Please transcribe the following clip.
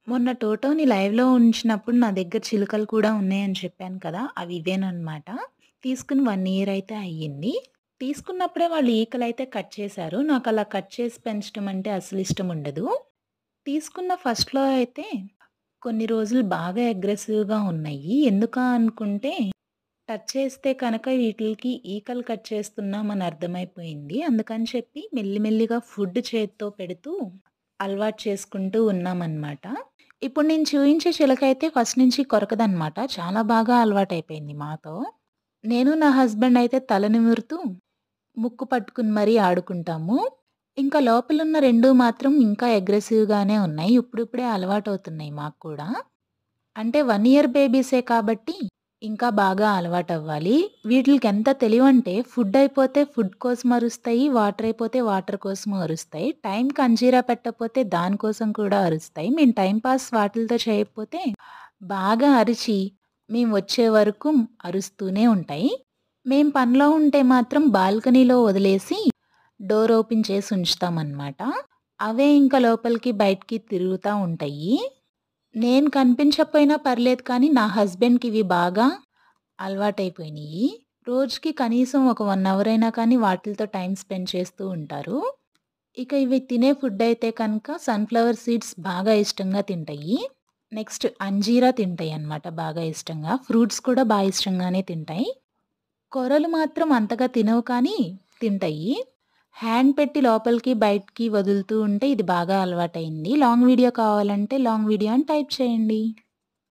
మొన్న టోటోని లైవ్‌లో ఉంచినప్పుడు నా దగ్గర చిలుకలు కూడా ఉన్నాయని చెప్పాను కదా! అవి ఇవేననమాట. తీసుకొని 1 ఇయర్ అయితే అయ్యింది. తీసుకున్నప్పుడే వాళ్ళు ఈకలైతే కట్ చేశారు. నాకలా కట్ చేసి పెంచడం అంటే అస్సలిష్టముండదు. తీసుకున్న ఫస్ట్‌లో అయితే కొన్ని రోజులు బాగా అగ్రెసివ్‌గా ఉన్నాయి. ఎందుకా అనుకుంటే టచ్ చేస్తే కనుక వీటిలికి ఈకలు కట్ చేస్తున్నామని అర్థమైపోయింది. అందుకని చెప్పి మెల్లి మెల్లిగా ఫుడ్ చేత్తో పెడుతూ అలవాటు చేసుకుంటూ ఉన్నామనమాట. ఇప్పుడు నేను చూయించే చిలకైతే ఫస్ట్ నుంచి కొరకదనమాట. చాలా బాగా అలవాటయిపోయింది మాతో. నేను నా హస్బెండ్ అయితే తల నిమురుతూ, ముక్కు పట్టుకుని మరీ ఆడుకుంటాము. ఇంకా లోపలున్న 2 మాత్రం ఇంకా అగ్రెసివ్‌గానే ఉన్నాయి. ఇప్పుడిప్పుడే అలవాటవుతున్నాయి మాకు కూడా. అంటే 1 ఇయర్ బేబీసే కాబట్టి ఇంకా బాగా అలవాటవ్వాలి. వీటిలికెంత తెలివంటే ఫుడ్ అయిపోతే ఫుడ్ కోసం అరుస్తాయి. వాటర్ అయిపోతే వాటర్ కోసం అరుస్తాయి. టైంకి అంజీరా పెట్టకపోతే దాని కోసం కూడా అరుస్తాయి. మేము టైమ్ పాస్ వాటిలతో చేయకపోతే బాగా అరిచి మేము వచ్చే వరకు అరుస్తూనే ఉంటాయి. మేము పనిలో ఉంటే మాత్రం బాల్కనీలో వదిలేసి డోర్ ఓపెన్ చేసి ఉంచుతామనమాట. అవే ఇంకా లోపలికి బయటికి తిరుగుతా ఉంటాయి. నేను కనిపించకపోయినా పర్లేదు కానీ, నా హస్బెండ్‌కివి బాగా అలవాటైపోయినియి. రోజుకి కనీసం ఒక 1 అవర్ అయినా కానీ వాటిలతో టైమ్ స్పెండ్ చేస్తూ ఉంటారు. ఇక ఇవి తినే ఫుడ్డయితే కనుక సన్‌ఫ్లవర్ సీడ్స్ బాగా ఇష్టంగా తింటయి. నెక్స్ట్ అంజీరా తింటాయన్నమాట బాగా ఇష్టంగా. ఫ్రూట్స్ కూడా ఇష్టంగానే తింటాయి. కొర్రలు మాత్రం అంతగా తినవు కానీ తింటయి. హ్యాండ్ పెట్టి లోపలికి, బయటికి వదులుతూ ఉంటే ఇది బాగా అలవాటయింది. లాంగ్ వీడియో కావాలంటే లాంగ్ వీడియో అని టైప్ చేయండి.